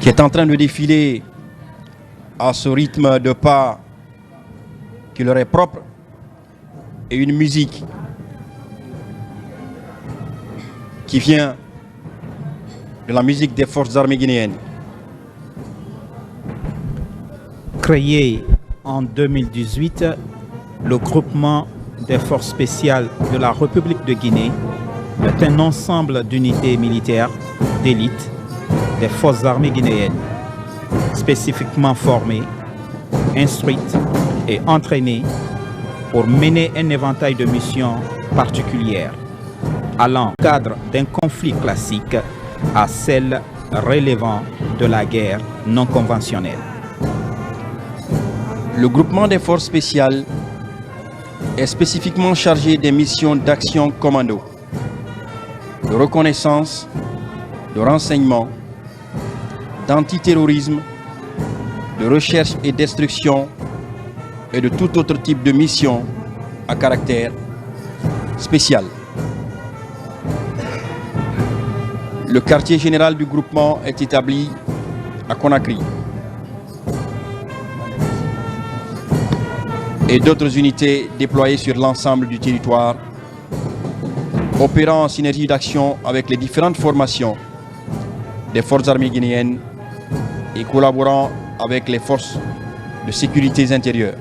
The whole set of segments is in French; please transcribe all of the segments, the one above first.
qui est en train de défiler à ce rythme de pas qui leur est propre et une musique qui vient de la musique des forces armées guinéennes. Créé en 2018, le groupement des forces spéciales de la République de Guinée est un ensemble d'unités militaires d'élite des forces armées guinéennes, spécifiquement formées, instruites et entraînées pour mener un éventail de missions particulières, allant du cadre d'un conflit classique à celle relevant de la guerre non conventionnelle. Le groupement des forces spéciales est spécifiquement chargé des missions d'action commando, de reconnaissance, de renseignement, d'antiterrorisme, de recherche et destruction et de tout autre type de mission à caractère spécial. Le quartier général du groupement est établi à Conakry. Et d'autres unités déployées sur l'ensemble du territoire, opérant en synergie d'action avec les différentes formations des forces armées guinéennes et collaborant avec les forces de sécurité intérieure.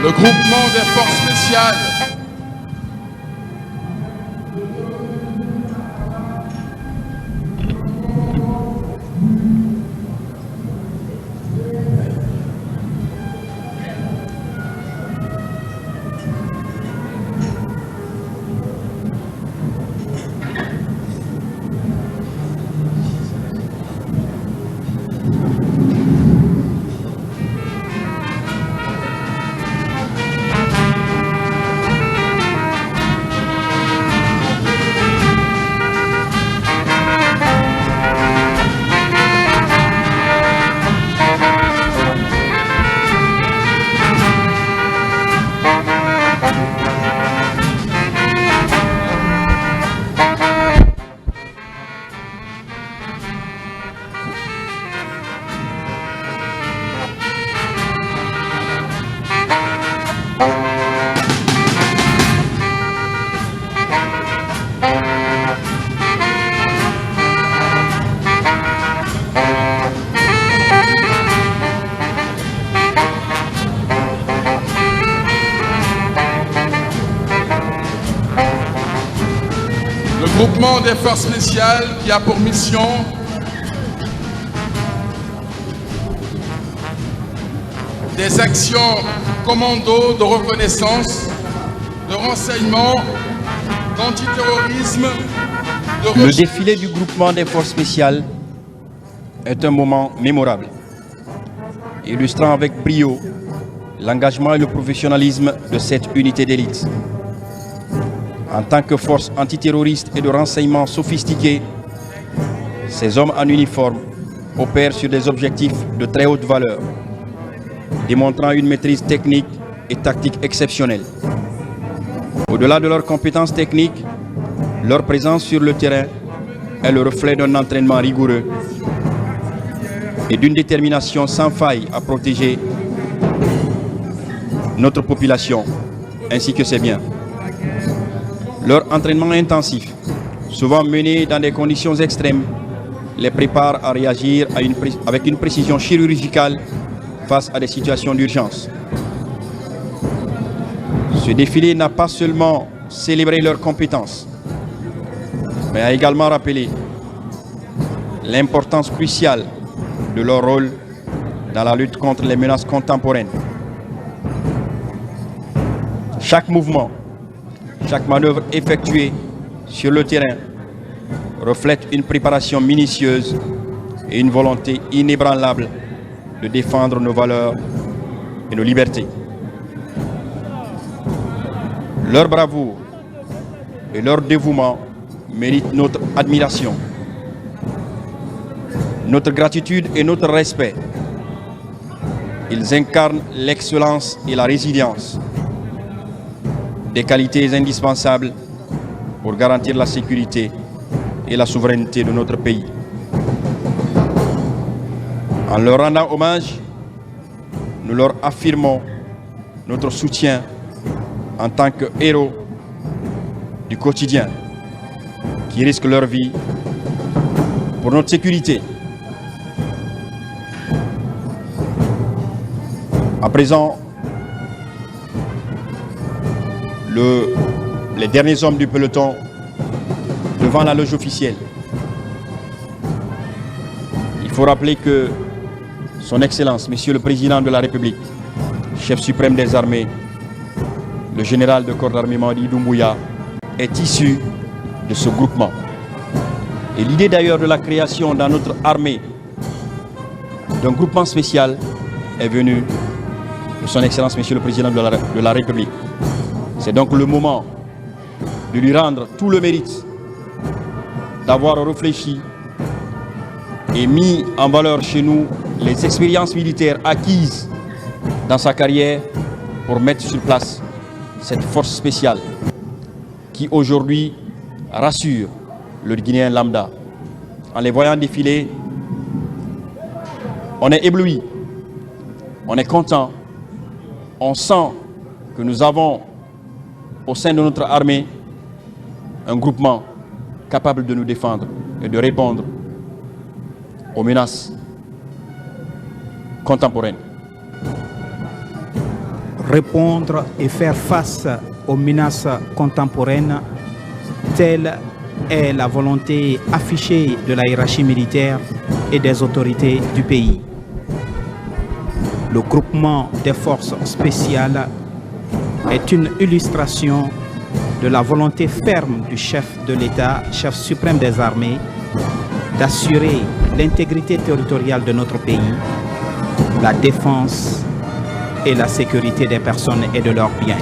Le groupement des forces spéciales groupement des forces spéciales qui a pour mission des actions commando de reconnaissance, de renseignement, d'antiterrorisme, de Le défilé du groupement des forces spéciales est un moment mémorable, illustrant avec brio l'engagement et le professionnalisme de cette unité d'élite. En tant que force antiterroriste et de renseignement sophistiquée, ces hommes en uniforme opèrent sur des objectifs de très haute valeur, démontrant une maîtrise technique et tactique exceptionnelle. Au-delà de leurs compétences techniques, leur présence sur le terrain est le reflet d'un entraînement rigoureux et d'une détermination sans faille à protéger notre population ainsi que ses biens. Leur entraînement intensif, souvent mené dans des conditions extrêmes, les prépare à réagir avec une précision chirurgicale face à des situations d'urgence. Ce défilé n'a pas seulement célébré leurs compétences, mais a également rappelé l'importance cruciale de leur rôle dans la lutte contre les menaces contemporaines. Chaque mouvement, chaque manœuvre effectuée sur le terrain reflète une préparation minutieuse et une volonté inébranlable de défendre nos valeurs et nos libertés. Leur bravoure et leur dévouement méritent notre admiration, notre gratitude et notre respect. Ils incarnent l'excellence et la résilience, des qualités indispensables pour garantir la sécurité et la souveraineté de notre pays. En leur rendant hommage, nous leur affirmons notre soutien en tant que héros du quotidien qui risquent leur vie pour notre sécurité. À présent, les derniers hommes du peloton devant la loge officielle. Il faut rappeler que Son Excellence, Monsieur le Président de la République, chef suprême des armées, le général de corps d'armée Mamadi Doumbouya, est issu de ce groupement. Et l'idée d'ailleurs de la création dans notre armée d'un groupement spécial est venue de Son Excellence, Monsieur le Président de la République. C'est donc le moment de lui rendre tout le mérite d'avoir réfléchi et mis en valeur chez nous les expériences militaires acquises dans sa carrière pour mettre sur place cette force spéciale qui aujourd'hui rassure le Guinéen lambda. En les voyant défiler, on est ébloui, on est content, on sent que nous avons au sein de notre armée un groupement capable de nous défendre et de répondre aux menaces contemporaines. Répondre et faire face aux menaces contemporaines, telle est la volonté affichée de la hiérarchie militaire et des autorités du pays. Le groupement des forces spéciales est une illustration de la volonté ferme du chef de l'État, chef suprême des armées, d'assurer l'intégrité territoriale de notre pays, la défense et la sécurité des personnes et de leurs biens.